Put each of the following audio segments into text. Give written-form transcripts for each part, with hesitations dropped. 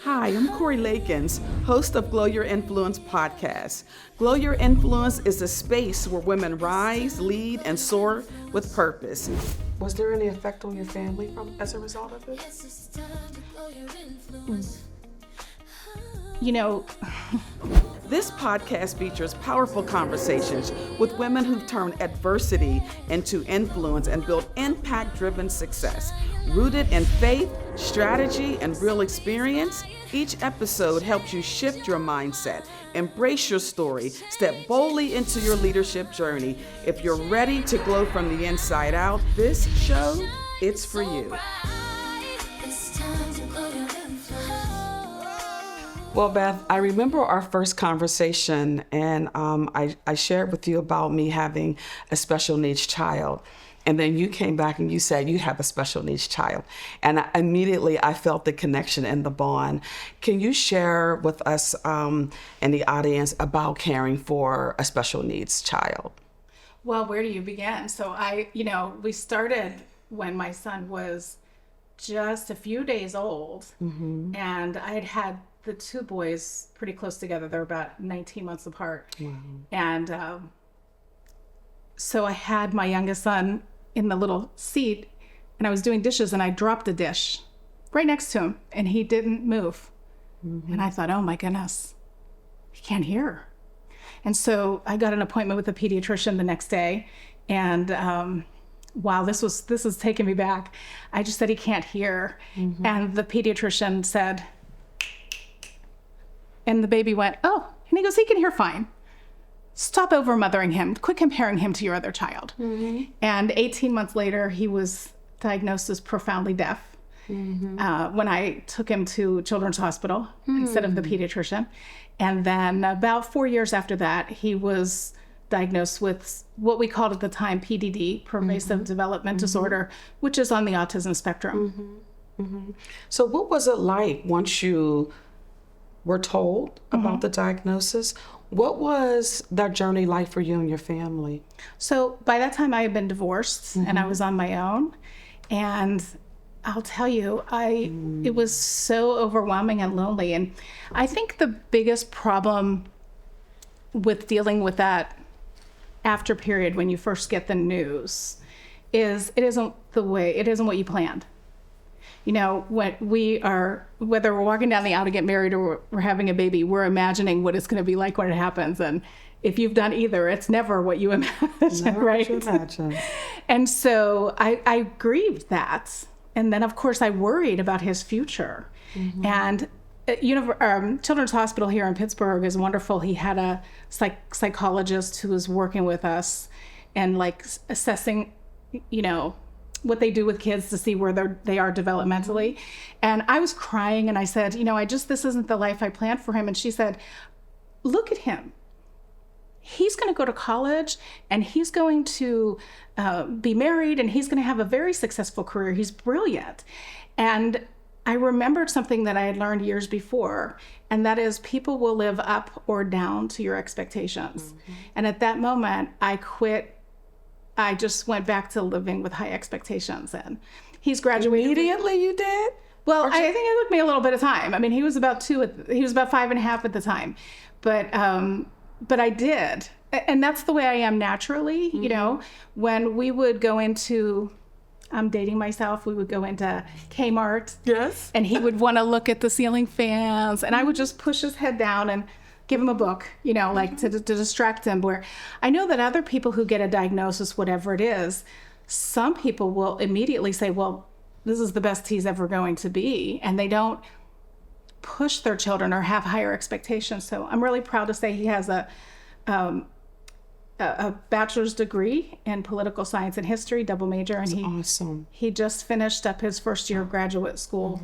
Hi, I'm Corey Lakins, host of Glow Your Influence podcast. Glow Your Influence is a space where women rise, lead, and soar with purpose. Was there any effect on your family as a result of it? You know, This podcast features powerful conversations with women who've turned adversity into influence and built impact-driven success. Rooted in faith, strategy, and real experience, each episode helps you shift your mindset, embrace your story, step boldly into your leadership journey. If you're ready to glow from the inside out, this show, it's for you. Well, Beth, I remember our first conversation, and I shared with you about me having a special needs child. And then you came back and you said you have a special needs child. And immediately I felt the connection and the bond. Can you share with us and the audience about caring for a special needs child? well, where do you begin? So we started when my son was just a few days old. Mm-hmm. And I had the two boys pretty close together. They're about 19 months apart. Wow. And so I had my youngest son in the little seat, and I was doing dishes, and I dropped a dish right next to him, and he didn't move. Mm-hmm. And I thought, oh my goodness, he can't hear. And so I got an appointment with a pediatrician the next day, and wow, this is taking me back. I just said he can't hear. Mm-hmm. And the pediatrician said, and the baby went, oh, and he goes, he can hear fine. Stop over-mothering him. Quit comparing him to your other child. Mm-hmm. And 18 months later, he was diagnosed as profoundly deaf. Mm-hmm. When I took him to Children's Hospital instead of the pediatrician. And then about 4 years after that, he was diagnosed with what we called at the time PDD, pervasive development disorder, which is on the autism spectrum. Mm-hmm. Mm-hmm. So what was it like once you were told about the diagnosis? What was that journey like for you and your family? So by that time I had been divorced and I was on my own. And I'll tell you, it was so overwhelming and lonely. And I think the biggest problem with dealing with that after period when you first get the news is it isn't what you planned. You know, whether we're walking down the aisle to get married or we're having a baby, we're imagining what it's going to be like when it happens. And if you've done either, it's never what you imagine, right? Imagine. And so I grieved that. And then, of course, I worried about his future. Mm-hmm. And Children's Hospital here in Pittsburgh is wonderful. He had a psychologist who was working with us and assessing, what they do with kids to see where they are developmentally. And I was crying and I said, this isn't the life I planned for him. And she said, look at him. He's going to go to college and he's going to be married and he's going to have a very successful career. He's brilliant. And I remembered something that I had learned years before, and that is people will live up or down to your expectations. Mm-hmm. And at that moment, I quit. I just went back to living with high expectations, and he's graduated. Immediately you did? Well, I think it took me a little bit of time. I mean, he was about 5.5 at the time, but I did. And that's the way I am naturally, mm-hmm. When we would go into, I'm dating myself, we would go into Kmart. Yes. And he would want to look at the ceiling fans, and I would just push his head down and give him a book, to distract him. Where I know that other people who get a diagnosis, whatever it is, some people will immediately say, well, this is the best he's ever going to be. And they don't push their children or have higher expectations. So I'm really proud to say he has a bachelor's degree in political science and history, double major. And awesome. He just finished up his first year of graduate school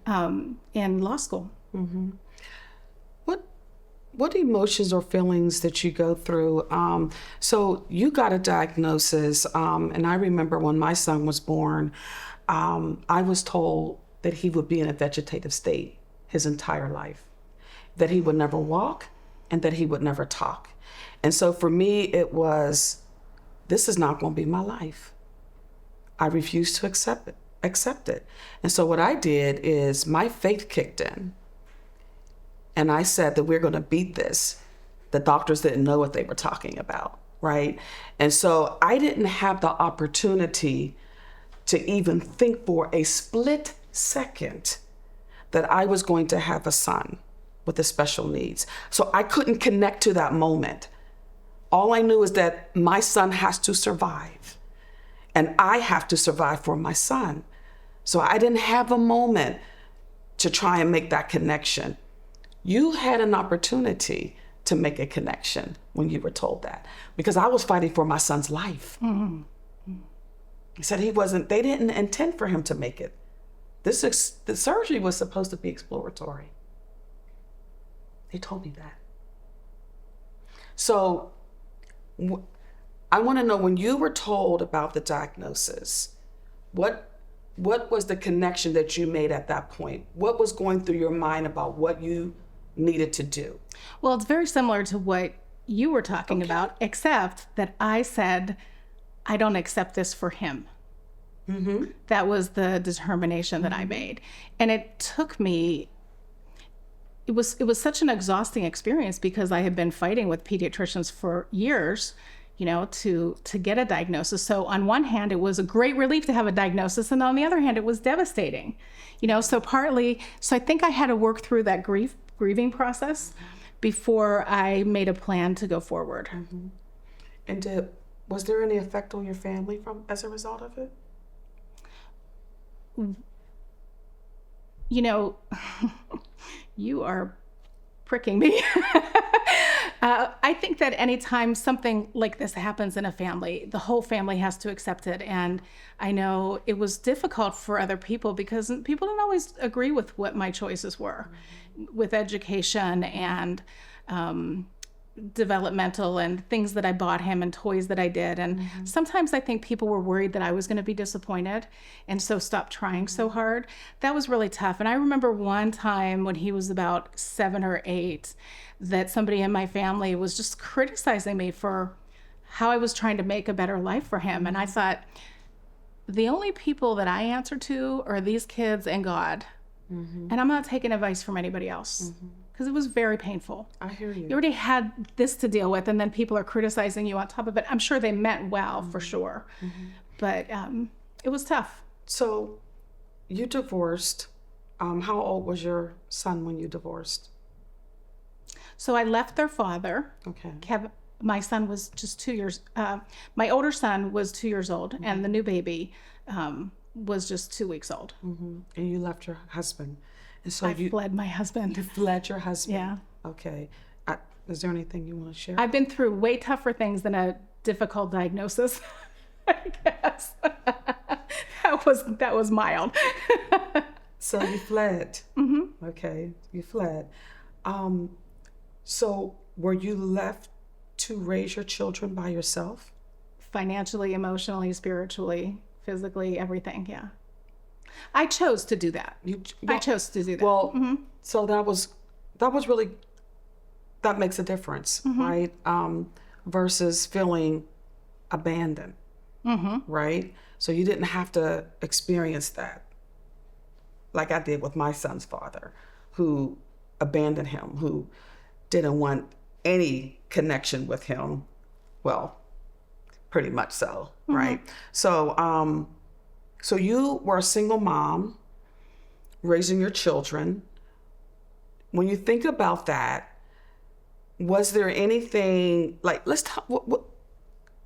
in law school. Mm-hmm. What emotions or feelings that you go through? So you got a diagnosis, and I remember when my son was born, I was told that he would be in a vegetative state his entire life, that he would never walk and that he would never talk. And so for me, it was, this is not going to be my life. I refused to accept it. And so what I did is my faith kicked in. and I said that we're going to beat this, the doctors didn't know what they were talking about, right? And so I didn't have the opportunity to even think for a split second that I was going to have a son with the special needs. So I couldn't connect to that moment. All I knew is that my son has to survive, and I have to survive for my son. So I didn't have a moment to try and make that connection. You had an opportunity to make a connection when you were told that, because I was fighting for my son's life. Mm-hmm. He said they didn't intend for him to make it. The surgery was supposed to be exploratory. They told me that. So I want to know, when you were told about the diagnosis, what was the connection that you made at that point? What was going through your mind about what you needed to do? Well, it's very similar to what you were talking about, except that I said, I don't accept this for him. Mm-hmm. That was the determination that I made. And it took me, it was such an exhausting experience, because I had been fighting with pediatricians for years, to get a diagnosis. So on one hand, it was a great relief to have a diagnosis, and on the other hand, it was devastating. So I think I had to work through that grieving process before I made a plan to go forward. Mm-hmm. And was there any effect on your family as a result of it? You are pricking me. I think that anytime something like this happens in a family, the whole family has to accept it. And I know it was difficult for other people, because people didn't always agree with what my choices were, with education and developmental and things that I bought him and toys that I did. And sometimes I think people were worried that I was going to be disappointed, and so stopped trying so hard. That was really tough. And I remember one time when he was about 7 or 8, that somebody in my family was just criticizing me for how I was trying to make a better life for him. And I thought, the only people that I answer to are these kids and God. And I'm not taking advice from anybody else. Because it was very painful. I hear you. You already had this to deal with, and then people are criticizing you on top of it. I'm sure they meant well, for sure. But it was tough. So you divorced. How old was your son when you divorced? So I left their father. Okay. My son was just 2 years. My older son was 2 years old, and the new baby was just 2 weeks old. And you left your husband. And so I fled my husband. You fled your husband? Yeah. Okay. Is there anything you want to share? I've been through way tougher things than a difficult diagnosis, I guess. That was mild. So you fled. Okay. You fled. So were you left to raise your children by yourself? Financially, emotionally, spiritually, physically, everything, yeah. I chose to do that. I chose to do that. Well, so that makes a difference, right? Versus feeling abandoned, right? So you didn't have to experience that like I did with my son's father, who abandoned him, who didn't want any connection with him. Well, pretty much so, right? So, so you were a single mom raising your children. When you think about that, was there anything like, let's talk,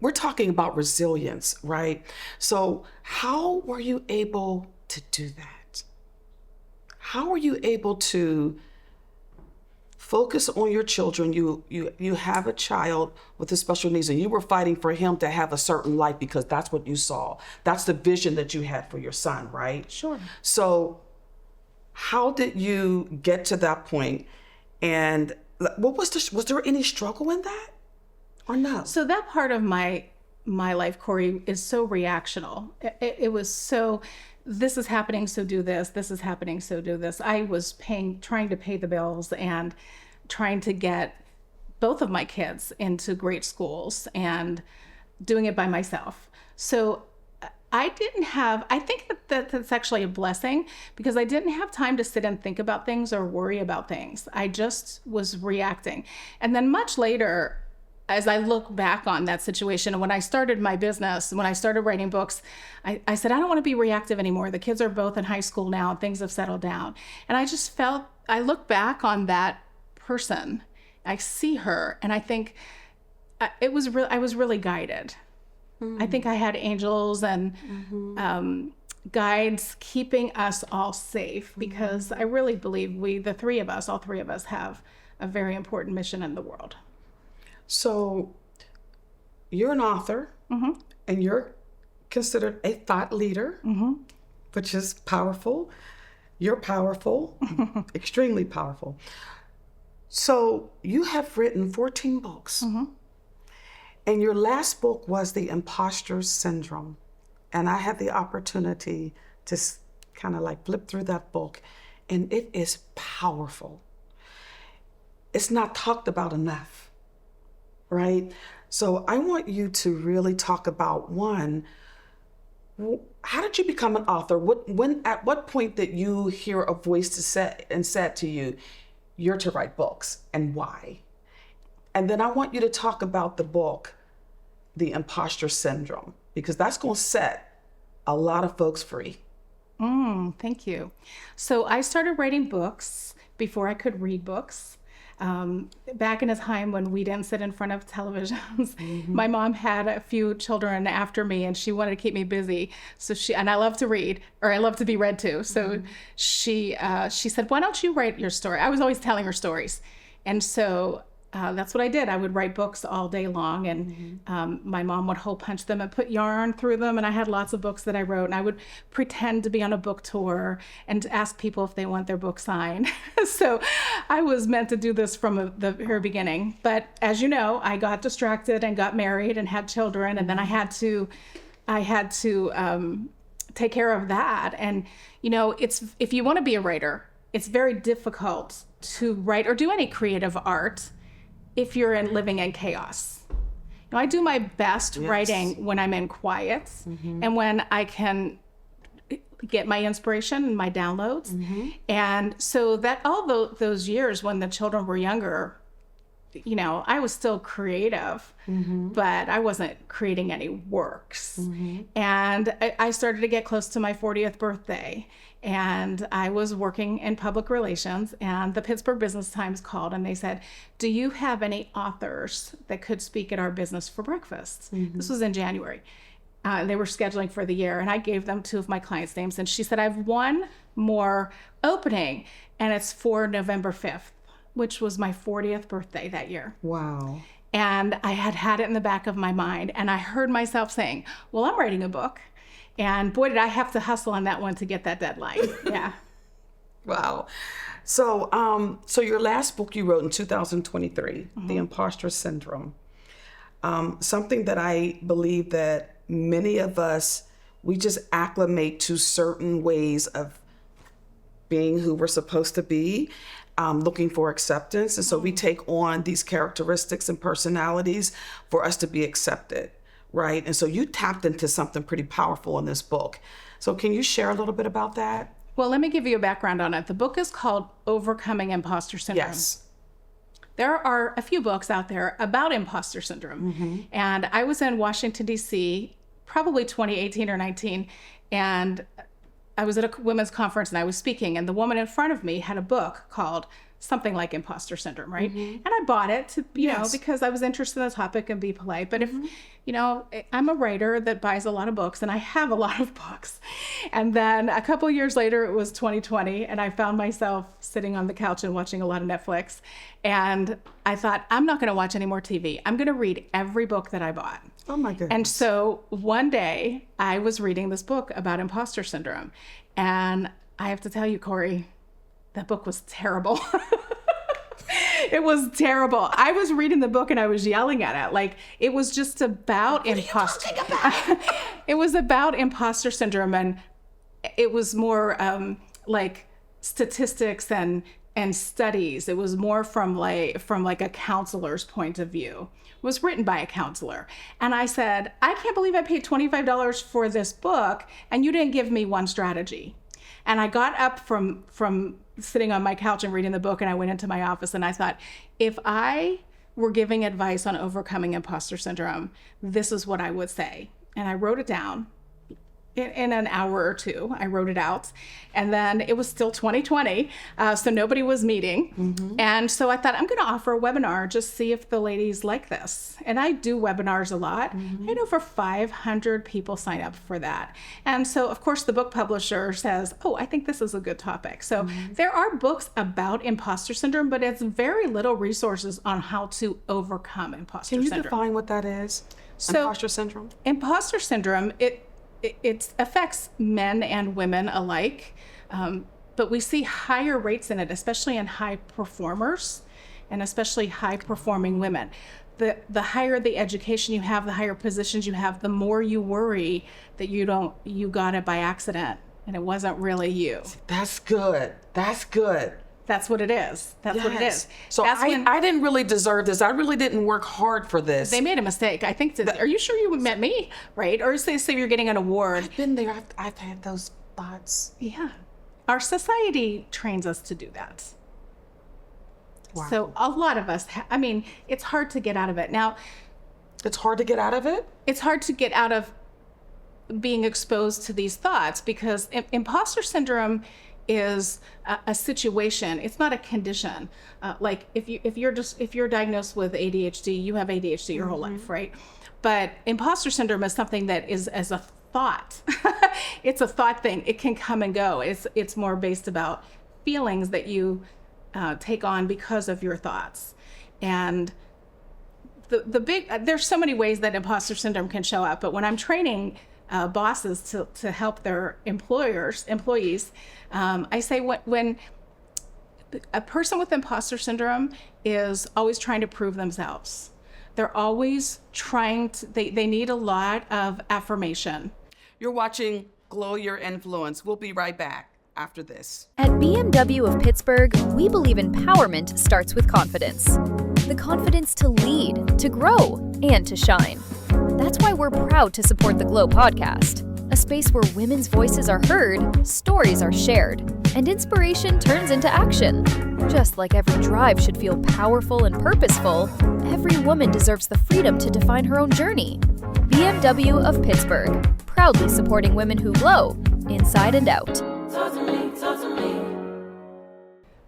we're talking about resilience, right? So how were you able to do that? How were you able to focus on your children? You have a child with the special needs, and you were fighting for him to have a certain life because that's what you saw. That's the vision that you had for your son, right? Sure. So how did you get to that point? And what was there any struggle in that or no? So that part of my life, Corey, is so reactional. It was so, this is happening, so do this. This is happening, so do this. I was trying to pay the bills and trying to get both of my kids into great schools and doing it by myself. So I think that's actually a blessing, because I didn't have time to sit and think about things or worry about things. I just was reacting. And then much later, as I look back on that situation, and when I started my business, when I started writing books, I said, I don't want to be reactive anymore. The kids are both in high school now, and things have settled down. And I just felt, I look back on that person, I see her, and I think I was really guided. Mm-hmm. I think I had angels and guides keeping us all safe, because I really believe all three of us have a very important mission in the world. So you're an author, and you're considered a thought leader, which is powerful. You're powerful, extremely powerful. So you have written 14 books. And your last book was The Imposter Syndrome. And I had the opportunity to kind of like flip through that book, and it is powerful. It's not talked about enough, right? So I want you to really talk about, one, how did you become an author? At what point did you hear a voice said to you, you're to write books, and why? And then I want you to talk about the book, The Imposter Syndrome, because that's going to set a lot of folks free. Thank you. So I started writing books before I could read books. Back in a time when we didn't sit in front of televisions, my mom had a few children after me, and she wanted to keep me busy. So and I love to read, or I love to be read to. So she said, why don't you write your story? I was always telling her stories. And so that's what I did. I would write books all day long, and my mom would hole punch them and put yarn through them. And I had lots of books that I wrote, and I would pretend to be on a book tour and ask people if they want their book signed. So I was meant to do this from the very beginning. But as you know, I got distracted and got married and had children, and then I had to take care of that. And if you want to be a writer, it's very difficult to write or do any creative art if you're living in chaos. I do my best writing when I'm in quiet and when I can get my inspiration and my downloads. And so that all those years when the children were younger, I was still creative, but I wasn't creating any works. And I started to get close to my 40th birthday, and I was working in public relations, and the Pittsburgh Business Times called, and they said, do you have any authors that could speak at our business for breakfast? This was in January. They were scheduling for the year, and I gave them two of my clients' names, and she said, I have one more opening, and it's for November 5th. Which was my 40th birthday that year. Wow. And I had it in the back of my mind, and I heard myself saying, well, I'm writing a book. And boy, did I have to hustle on that one to get that deadline. Yeah. Wow. So your last book you wrote in 2023, The Imposter Syndrome, something that I believe that many of us, we just acclimate to certain ways of being who we're supposed to be. Looking for acceptance. And so we take on these characteristics and personalities for us to be accepted, right? And so you tapped into something pretty powerful in this book. So can you share a little bit about that? Well, let me give you a background on it. The book is called Overcoming Imposter Syndrome. Yes. There are a few books out there about imposter syndrome. And I was in Washington, D.C., probably 2018 or 19, and I was at a women's conference and I was speaking, and the woman in front of me had a book called something like Imposter Syndrome, right? And I bought it to, you know, because I was interested in the topic and be polite. But if, I'm a writer that buys a lot of books, and I have a lot of books. And then a couple years later, it was 2020, and I found myself sitting on the couch and watching a lot of Netflix. And I thought, I'm not going to watch any more TV. I'm going to read every book that I bought. Oh my goodness. And so one day I was reading this book about imposter syndrome, and I have to tell you, Corey, that book was terrible. It was terrible. I was reading the book and I was yelling at it. Like, it was just about imposter. It was about imposter syndrome, and it was more like statistics and and studies. It was more from like a counselor's point of view. It was written by a counselor. And I said, I can't believe I paid $25 for this book and you didn't give me one strategy. And I got up from sitting on my couch and reading the book, and I went into my office and I thought, if I were giving advice on overcoming imposter syndrome, this is what I would say. And I wrote it down. In an hour or two, I wrote it out. And then it was still 2020, so nobody was meeting. Mm-hmm. And so I thought, I'm going to offer a webinar, just see if the ladies like this. And I do webinars a lot. Mm-hmm. I had over 500 people sign up for that. And so, of course, the book publisher says, oh, I think this is a good topic. So there are books about imposter syndrome, but it's very little resources on how to overcome imposter syndrome. Can you define what that is? So, imposter syndrome? Imposter syndrome, it affects men and women alike, but we see higher rates in it, especially in high performers and especially high performing women. The higher the education you have, the higher positions you have, the more you worry that you got it by accident and it wasn't really you. That's good. That's good. That's what it is. That's what it is. So I didn't really deserve this. I really didn't work hard for this. They made a mistake. I think, are you sure you met me? Right? Or say you're getting an award. I've been there. I've had those thoughts. Yeah. Our society trains us to do that. Wow. So a lot of us, it's hard to get out of it. Now, it's hard to get out of it? It's hard to get out of being exposed to these thoughts because imposter syndrome is a situation. It's not a condition. Like if you're diagnosed with ADHD, you have ADHD your whole life, right? But imposter syndrome is something that is as a thought. It's a thought thing. It can come and go. It's more based about feelings that you take on because of your thoughts. And there's so many ways that imposter syndrome can show up. But when I'm training bosses to help their employees, I say when a person with imposter syndrome is always trying to prove themselves. They're always trying to, they need a lot of affirmation. You're watching Glow Your Influence. We'll be right back after this. At BMW of Pittsburgh, we believe empowerment starts with confidence. The confidence to lead, to grow, and to shine. That's why we're proud to support the Glow podcast, a space where women's voices are heard, stories are shared, and inspiration turns into action. Just like every drive should feel powerful and purposeful, every woman deserves the freedom to define her own journey. BMW of Pittsburgh, proudly supporting women who glow, inside and out.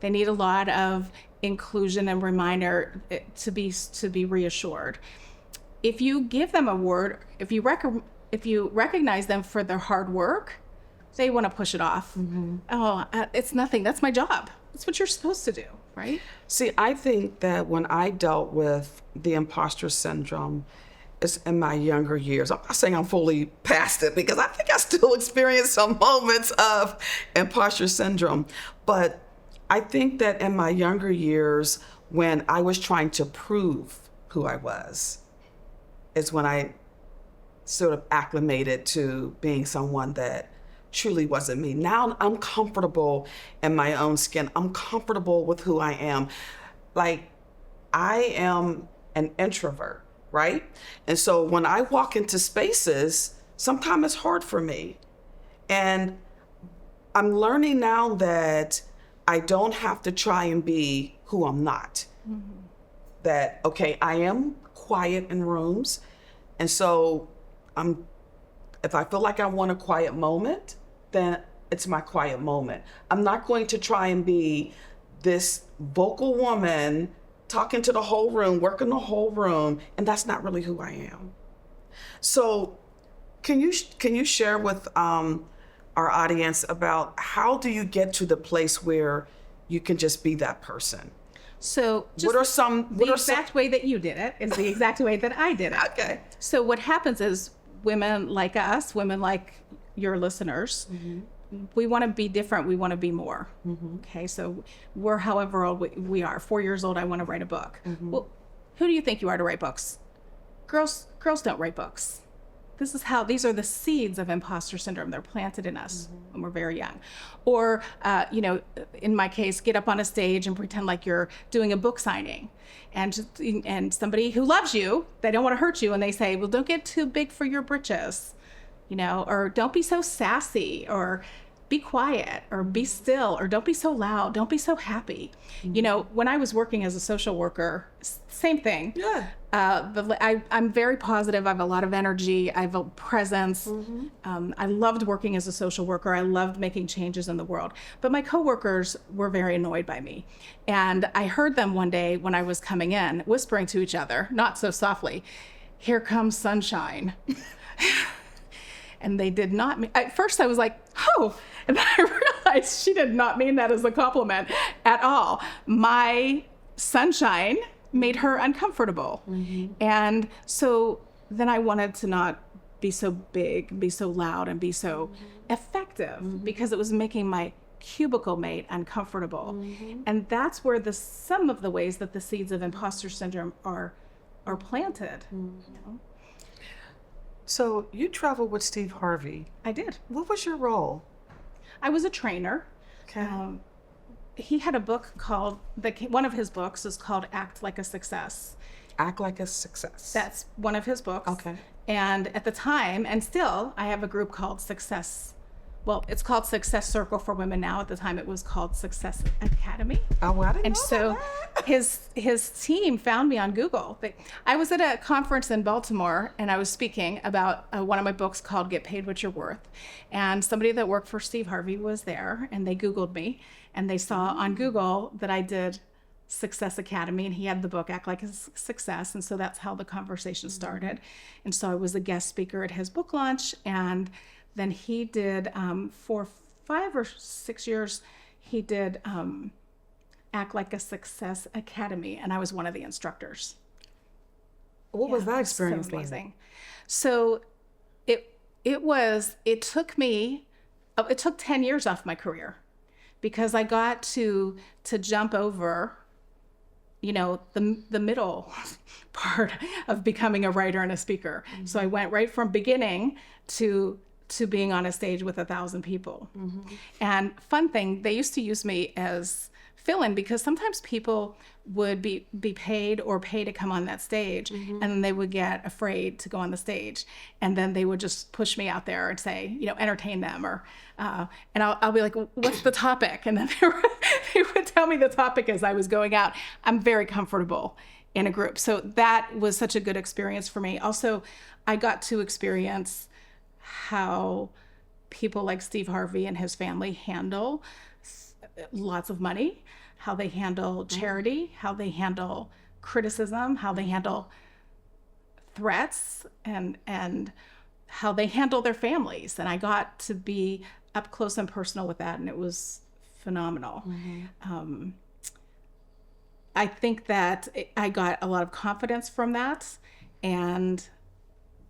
They need a lot of inclusion and reminder to be reassured. If you give them a word, if you recognize them for their hard work, they want to push it off. Mm-hmm. Oh, it's nothing. That's my job. That's what you're supposed to do, right? See, I think that when I dealt with the imposter syndrome, it's in my younger years. I'm not saying I'm fully past it because I think I still experience some moments of imposter syndrome. But I think that in my younger years, when I was trying to prove who I was, is when I sort of acclimated to being someone that truly wasn't me. Now I'm comfortable in my own skin. I'm comfortable with who I am. Like, I am an introvert, right? And so when I walk into spaces, sometimes it's hard for me. And I'm learning now that I don't have to try and be who I'm not. Mm-hmm. That, okay, I am quiet in rooms. And so if I feel like I want a quiet moment, then it's my quiet moment. I'm not going to try and be this vocal woman talking to the whole room, working the whole room, and that's not really who I am. So can you share with our audience about how do you get to the place where you can just be that person? So the exact way that you did it is the exact way that I did it. Okay. So what happens is women like us, women like your listeners, mm-hmm. we want to be different. We want to be more. Mm-hmm. Okay. So we're however old we are. 4 years old, I want to write a book. Mm-hmm. Well, who do you think you are to write books? Girls don't write books. these are the seeds of imposter syndrome. They're planted in us when we're very young. Or, in my case, get up on a stage and pretend like you're doing a book signing. And somebody who loves you, they don't want to hurt you, and they say, well, don't get too big for your britches, or don't be so sassy, or be quiet, or be still, or don't be so loud, don't be so happy. When I was working as a social worker, same thing. Yeah. I'm very positive. I have a lot of energy. I have a presence. I loved working as a social worker. I loved making changes in the world. But my coworkers were very annoyed by me. And I heard them one day when I was coming in, whispering to each other, not so softly, "Here comes sunshine." And they did not mean, at first I was like, oh, and then I realized she did not mean that as a compliment at all. My sunshine made her uncomfortable. And so then I wanted to not be so big, be so loud, and be so effective, because it was making my cubicle mate uncomfortable. And that's where some of the ways that the seeds of imposter syndrome are planted. So you traveled with Steve Harvey. I did. What was your role? I was a trainer. Okay. He had a book called, one of his books is called Act Like a Success. Act Like a Success. That's one of his books. Okay. And at the time, and still, I have a group called Success. Well, it's called Success Circle for Women now. At the time, it was called Success Academy. Oh, well, I didn't And know so that. his team found me on Google. I was at a conference in Baltimore, and I was speaking about one of my books called Get Paid What You're Worth. And somebody that worked for Steve Harvey was there, and they Googled me, and they saw on Google that I did Success Academy, and he had the book Act Like a Success. And so that's how the conversation started. And so I was a guest speaker at his book launch, and then he did, for 5 or 6 years, he did Act Like a Success Academy, and I was one of the instructors. What was that experience so like? amazing. So it took 10 years off my career, because I got to jump over, the middle part of becoming a writer and a speaker. So I went right from beginning to being on a stage with 1,000 people. And fun thing, they used to use me as fill-in, because sometimes people would be paid or pay to come on that stage, and then they would get afraid to go on the stage, and then they would just push me out there and say, entertain them, or and I'll be like, what's the topic? And then they would tell me the topic as I was going out. I'm very comfortable in a group, so that was such a good experience for me. Also, I got to experience how people like Steve Harvey and his family handle lots of money, how they handle charity, how they handle criticism, how they handle threats, and how they handle their families. And I got to be up close and personal with that, and it was phenomenal. I think that I got a lot of confidence from that, and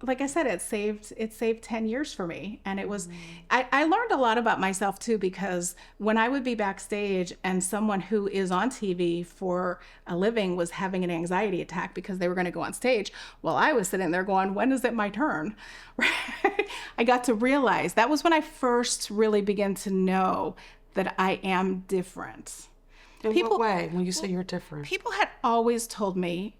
like I said, it saved 10 years for me. And it was, I learned a lot about myself too, because when I would be backstage and someone who is on TV for a living was having an anxiety attack because they were going to go on stage, well, I was sitting there going, when is it my turn? I got to realize that was when I first really began to know that I am different. In what way, when you say you're different? People had always told me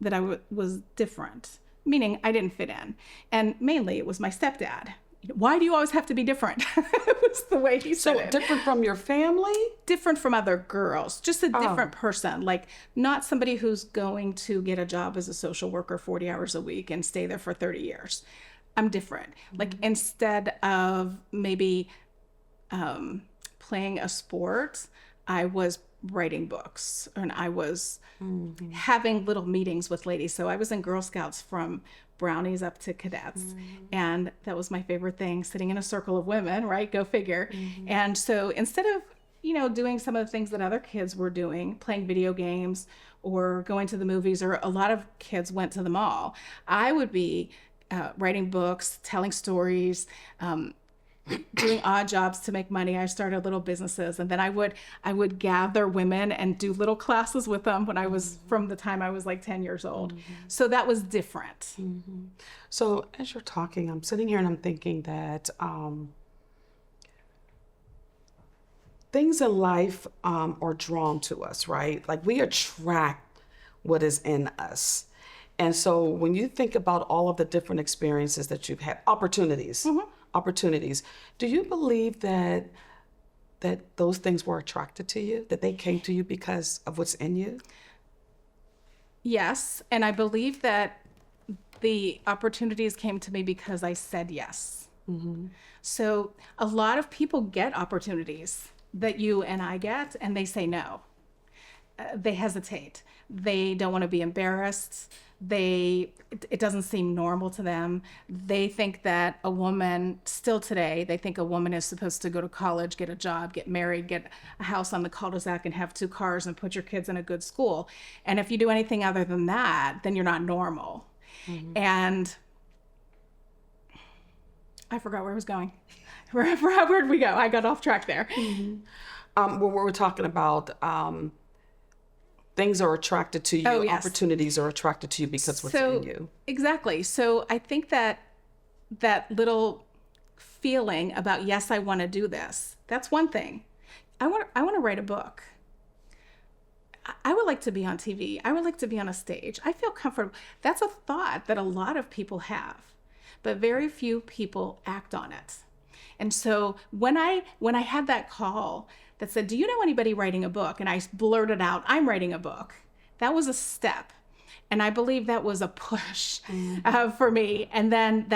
that I was different, meaning I didn't fit in. And mainly it was my stepdad. Why do you always have to be different? It was the way he said it. So different from your family? Different from other girls, just a different person. Like, not somebody who's going to get a job as a social worker 40 hours a week and stay there for 30 years. I'm different. Like, instead of maybe playing a sport, I was writing books, and I was having little meetings with ladies. So I was in Girl Scouts from brownies up to cadets. And that was my favorite thing, sitting in a circle of women, right? Go figure. And so instead of, doing some of the things that other kids were doing, playing video games or going to the movies, or a lot of kids went to the mall, I would be writing books, telling stories, doing odd jobs to make money. I started little businesses, and then I would gather women and do little classes with them when I was, from the time I was like 10 years old. So that was different. So as you're talking, I'm sitting here and I'm thinking that things in life are drawn to us, right? Like we attract what is in us. And so when you think about all of the different experiences that you've had, opportunities, do you believe that those things were attracted to you, that they came to you because of what's in you? Yes, and I believe that the opportunities came to me because I said yes. So a lot of people get opportunities that you and I get, and they say no. They hesitate. They don't want to be embarrassed. It doesn't seem normal to them. They think that a woman, still today, they think a woman is supposed to go to college, get a job, get married, get a house on the cul-de-sac, and have 2 cars and put your kids in a good school. And if you do anything other than that, then you're not normal. And I forgot where I was going. Where'd we go? I got off track there. Well, we were talking about things are attracted to you, Oh, yes. opportunities are attracted to you because what's in you. Exactly. So I think that little feeling about, yes, I want to do this, that's one thing. I want to write a book. I would like to be on TV. I would like to be on a stage. I feel comfortable. That's a thought that a lot of people have, but very few people act on it. And so when I had that call that said, do you know anybody writing a book? And I blurted out, I'm writing a book. That was a step. And I believe that was a push for me. And then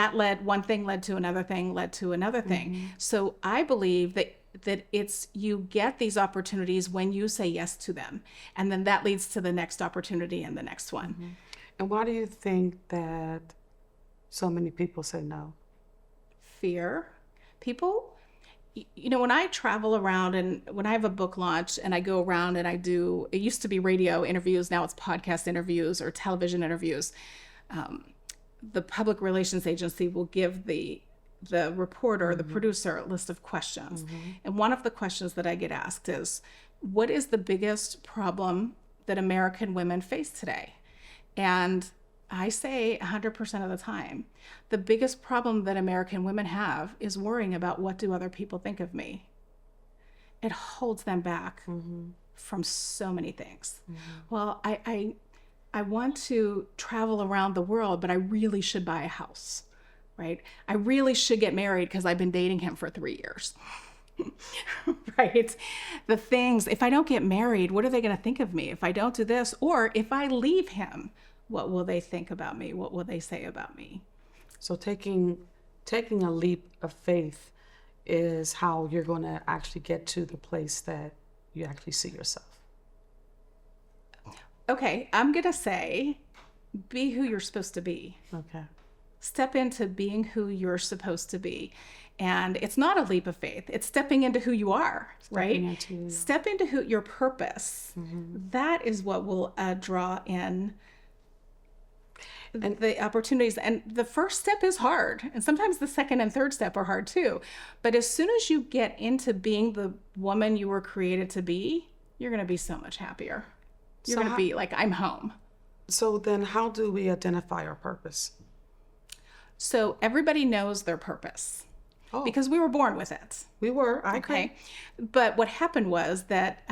one thing led to another thing, led to another thing. So I believe that you get these opportunities when you say yes to them. And then that leads to the next opportunity and the next one. And why do you think that so many people say no? Fear. People, when I travel around and when I have a book launch and I go around and it used to be radio interviews, now it's podcast interviews or television interviews. The public relations agency will give the reporter, the producer, a list of questions. And one of the questions that I get asked is, what is the biggest problem that American women face today? And I say 100% of the time, the biggest problem that American women have is worrying about what do other people think of me. It holds them back from so many things. Well, I want to travel around the world, but I really should buy a house, right? I really should get married because I've been dating him for 3 years. Right? The things, if I don't get married, what are they going to think of me? If I don't do this, or if I leave him, what will they think about me? What will they say about me? So taking a leap of faith is how you're going to actually get to the place that you actually see yourself. Okay, I'm going to say, be who you're supposed to be. Okay. Step into being who you're supposed to be. And it's not a leap of faith. It's stepping into who you are, right? Step into your purpose. That is what will draw in and the opportunities. And the first step is hard. And sometimes the second and third step are hard too. But as soon as you get into being the woman you were created to be, you're going to be so much happier. You're going to be like, I'm home. So then how do we identify our purpose? So everybody knows their purpose because we were born with it. We were. Okay. But what happened was that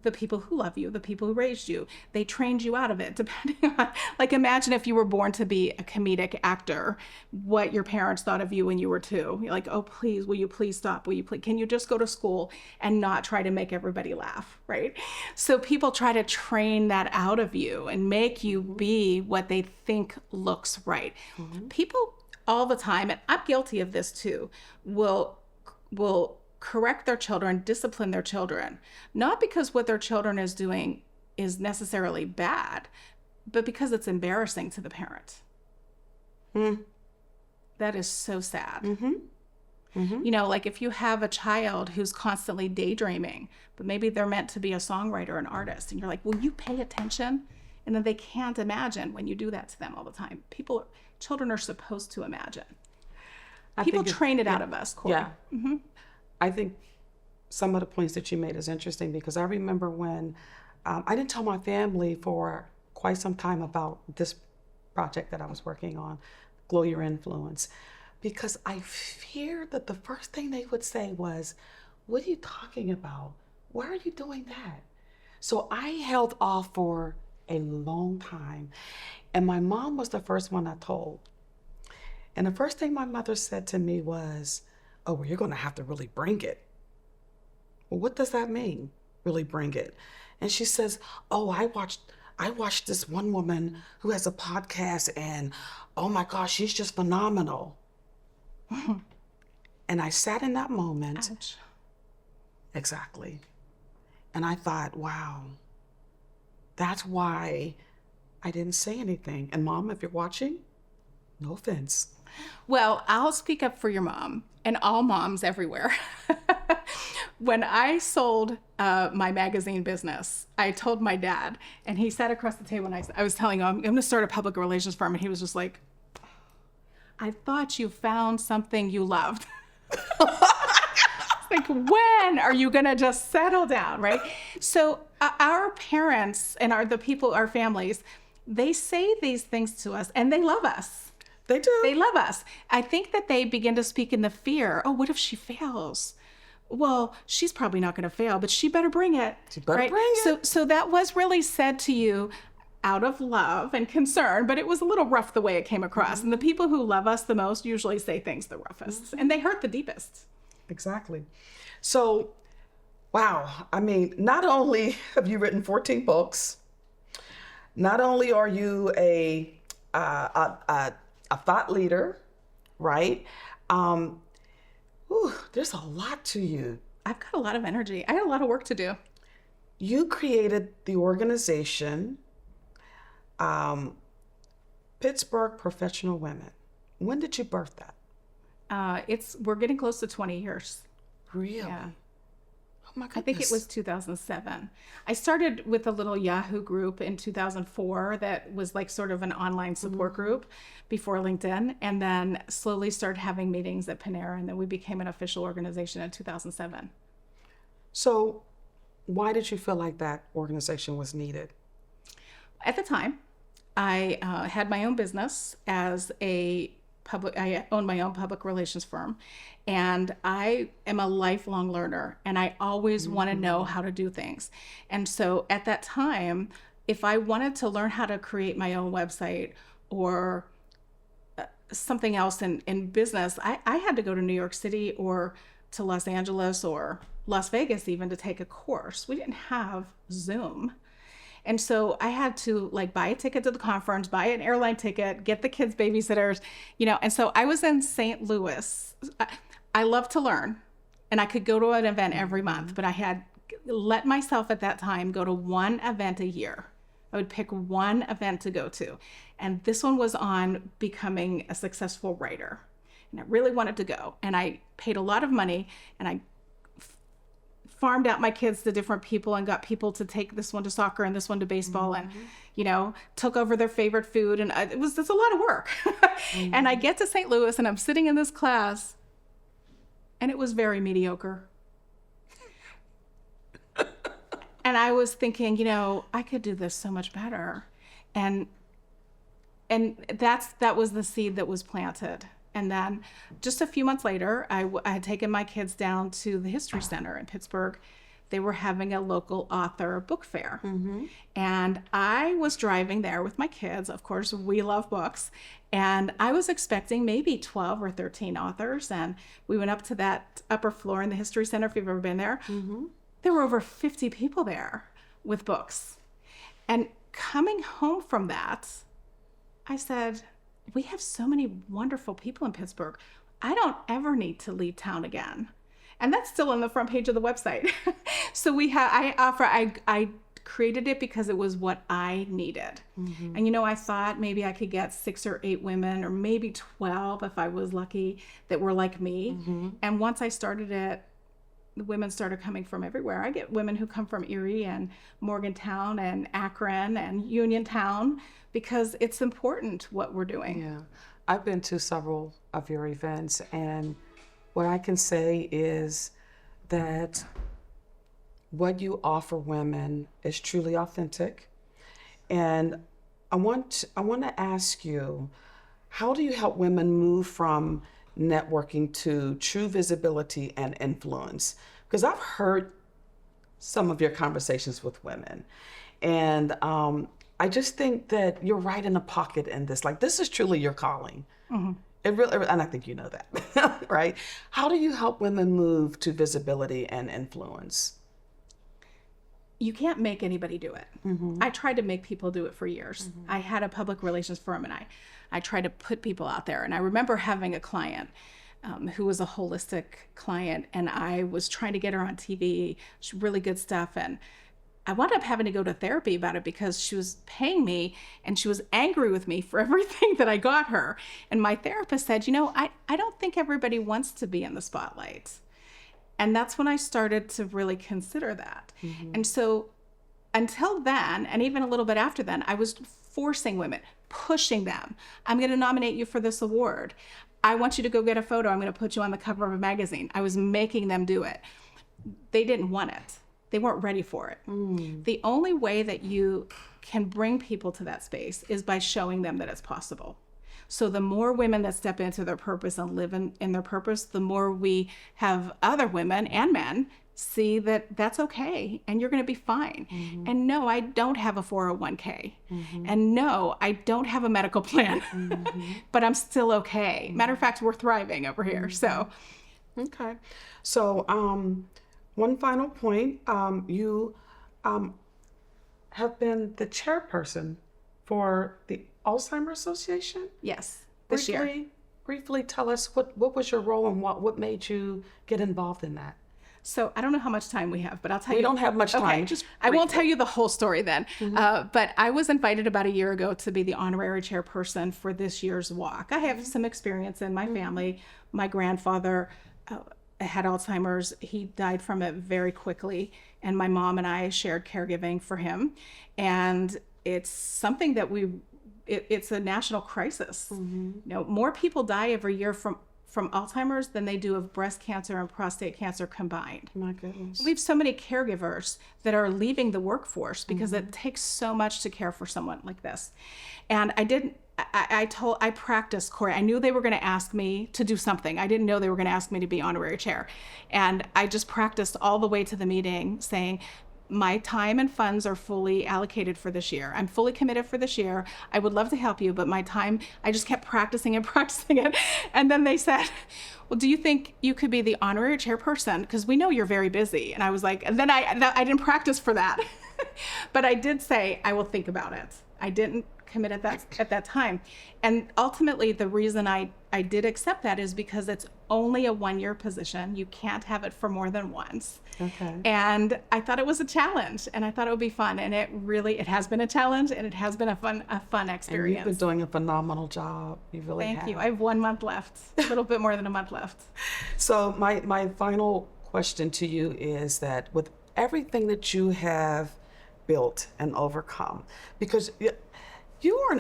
the people who love you, the people who raised you, they trained you out of it, depending on, like, imagine if you were born to be a comedic actor, what your parents thought of you when you were 2. You're like, oh, please, will you please stop? Can you just go to school and not try to make everybody laugh, right? So people try to train that out of you and make you be what they think looks right. People all the time, and I'm guilty of this too, will correct their children, discipline their children, not because what their children is doing is necessarily bad, but because it's embarrassing to the parent. That is so sad. Like if you have a child who's constantly daydreaming, but maybe they're meant to be a songwriter, an artist, and you're like, will you pay attention? And then they can't imagine when you do that to them all the time. Children are supposed to imagine. People train it out of us, Corey. Yeah. I think some of the points that you made is interesting because I remember when I didn't tell my family for quite some time about this project that I was working on, Glow Your Influence, because I feared that the first thing they would say was, what are you talking about? Why are you doing that? So I held off for a long time. And my mom was the first one I told. And the first thing my mother said to me was, oh, well, you're going to have to really bring it. Well, what does that mean, really bring it? And she says, oh, I watched this one woman who has a podcast and, oh my gosh, she's just phenomenal. And I sat in that moment. Ouch. Exactly. And I thought, wow, that's why I didn't say anything. And Mom, if you're watching, no offense. Well, I'll speak up for your mom and all moms everywhere. When I sold my magazine business, I told my dad, and he sat across the table, and I was telling him, I'm going to start a public relations firm. And he was just like, I thought you found something you loved. Like, when are you going to just settle down, right? So our parents and our families, they say these things to us, and they love us. They do. They love us. I think that they begin to speak in the fear. Oh, what if she fails? Well, she's probably not going to fail, but she better bring it. She better bring it. So that was really said to you out of love and concern, but it was a little rough the way it came across. And the people who love us the most usually say things the roughest, and they hurt the deepest. Exactly. So, wow. I mean, not only have you written 14 books, not only are you a thought leader, right? There's a lot to you. I've got a lot of energy. I got a lot of work to do. You created the organization, Pittsburgh Professional Women. When did you birth that? We're getting close to 20 years. Really? Yeah. Oh my goodness. I think it was 2007. I started with a little Yahoo group in 2004 that was like sort of an online support group before LinkedIn, and then slowly started having meetings at Panera, and then we became an official organization in 2007. So why did you feel like that organization was needed? At the time, I had my own business as I owned my own public relations firm, and I am a lifelong learner, and I always want to know how to do things. And so at that time, if I wanted to learn how to create my own website or something else in business, I had to go to New York City or to Los Angeles or Las Vegas even to take a course. We didn't have Zoom. And so I had to buy a ticket to the conference, buy an airline ticket, get the kids babysitters, and so I was in St. Louis. I love to learn, and I could go to an event every month, but I had let myself at that time go to one event a year. I would pick one event to go to. And this one was on becoming a successful writer. And I really wanted to go. And I paid a lot of money, and I farmed out my kids to different people and got people to take this one to soccer and this one to baseball and, took over their favorite food. And it's a lot of work. And I get to St. Louis and I'm sitting in this class and it was very mediocre. And I was thinking, I could do this so much better. And that was the seed that was planted. And then just a few months later, I had taken my kids down to the History Center in Pittsburgh. They were having a local author book fair. And I was driving there with my kids. Of course, we love books. And I was expecting maybe 12 or 13 authors. And we went up to that upper floor in the History Center, if you've ever been there. There were over 50 people there with books. And coming home from that, I said, we have so many wonderful people in Pittsburgh. I don't ever need to leave town again. And that's still on the front page of the website. So I created it because it was what I needed. And I thought maybe I could get 6 or 8 women, or maybe 12 if I was lucky, that were like me. And once I started it, the women started coming from everywhere. I get women who come from Erie and Morgantown and Akron and Uniontown because it's important what we're doing. Yeah. I've been to several of your events, and what I can say is that what you offer women is truly authentic. And I want to ask you, how do you help women move from networking to true visibility and influence? Because I've heard some of your conversations with women, and I just think that you're right in the pocket in this. Like, this is truly your calling. Mm-hmm. It really, and I think you know that, right? How do you help women move to visibility and influence? You can't make anybody do it. Mm-hmm. I tried to make people do it for years. Mm-hmm. I had a public relations firm, and I tried to put people out there. And I remember having a client who was a holistic client, and I was trying to get her on TV, really good stuff. And I wound up having to go to therapy about it because she was paying me and she was angry with me for everything that I got her. And my therapist said, I don't think everybody wants to be in the spotlight. And that's when I started to really consider that. Mm-hmm. And so until then, and even a little bit after then, I was forcing women, pushing them. I'm going to nominate you for this award. I want you to go get a photo. I'm going to put you on the cover of a magazine. I was making them do it. They didn't want it. They weren't ready for it. Mm. The only way that you can bring people to that space is by showing them that it's possible. So the more women that step into their purpose and live in their purpose, the more we have other women and men see that that's okay and you're going to be fine. Mm-hmm. And no, I don't have a 401k. Mm-hmm. And no, I don't have a medical plan, mm-hmm. but I'm still okay. Mm-hmm. Matter of fact, we're thriving over here. Mm-hmm. So, okay. So, one final point, you have been the chairperson for the Alzheimer's Association? Yes, this year. Briefly tell us what was your role and what made you get involved in that? So I don't know how much time we have, but I'll tell you. We don't have much time. Okay. Just I won't tell you the whole story then. Mm-hmm. But I was invited about a year ago to be the honorary chairperson for this year's walk. I have some experience in my family. My grandfather had Alzheimer's. He died from it very quickly, and my mom and I shared caregiving for him. And it's something that it's a national crisis. Mm-hmm. More people die every year from Alzheimer's than they do of breast cancer and prostate cancer combined. My goodness. We have so many caregivers that are leaving the workforce because mm-hmm. it takes so much to care for someone like this. And I practiced, Corey. I knew they were going to ask me to do something. I didn't know they were going to ask me to be honorary chair. And I just practiced all the way to the meeting saying, my time and funds are fully allocated for this year. I'm fully committed for this year. I would love to help you, but my time, I just kept practicing it. And then they said, well, do you think you could be the honorary chairperson? Because we know you're very busy. And I was like, and then I didn't practice for that. But I did say, I will think about it. I didn't commit at that time. And ultimately, the reason I did accept that is because it's only a 1-year position. You can't have it for more than once. Okay. And I thought it was a challenge, and I thought it would be fun. And it has been a challenge, and it has been a fun experience. And you've been doing a phenomenal job. You really have. Thank you. I have 1 month left, a little bit more than a month left. So my final question to you is that with everything that you have built and overcome, because you are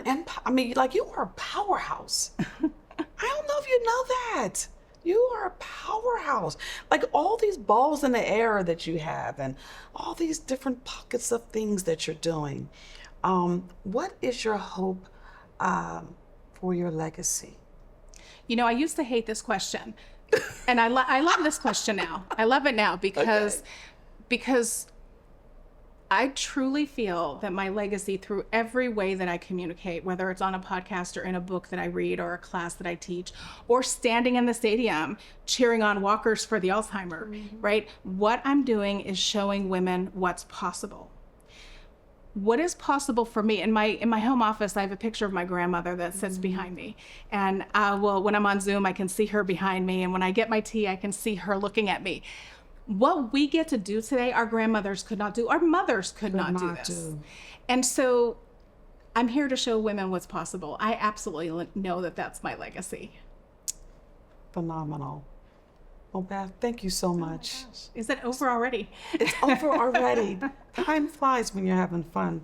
you are a powerhouse. I don't know if you know that. You are a powerhouse. Like all these balls in the air that you have and all these different pockets of things that you're doing. What is your hope for your legacy? I used to hate this question. And I love this question now. I love it now because I truly feel that my legacy through every way that I communicate, whether it's on a podcast or in a book that I read or a class that I teach, or standing in the stadium cheering on walkers for the Alzheimer, mm-hmm. right? What I'm doing is showing women what's possible. What is possible for me? In my home office, I have a picture of my grandmother that sits mm-hmm. behind me. And when I'm on Zoom, I can see her behind me. And when I get my tea, I can see her looking at me. What we get to do today, our grandmothers could not do. Our mothers could not do this. And so I'm here to show women what's possible. I absolutely know that that's my legacy. Phenomenal. Well, Beth, thank you so much. Oh my gosh. Is it over already? It's over already. Time flies when you're having fun.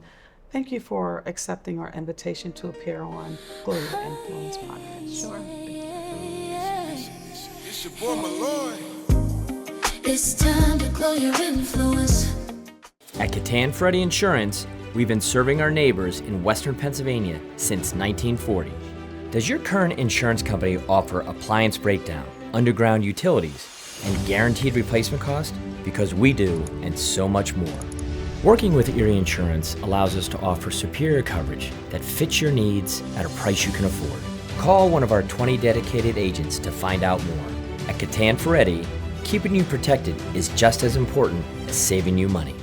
thank you for accepting our invitation to appear on Glow Your Influence podcast. Sure. It's your boy Malloy. It's time to glow your influence. At Catan Freddie Insurance, we've been serving our neighbors in Western Pennsylvania since 1940. Does your current insurance company offer appliance breakdown, underground utilities, and guaranteed replacement cost? Because we do, and so much more. Working with Erie Insurance allows us to offer superior coverage that fits your needs at a price you can afford. Call one of our 20 dedicated agents to find out more. At Catan Ferretti, keeping you protected is just as important as saving you money.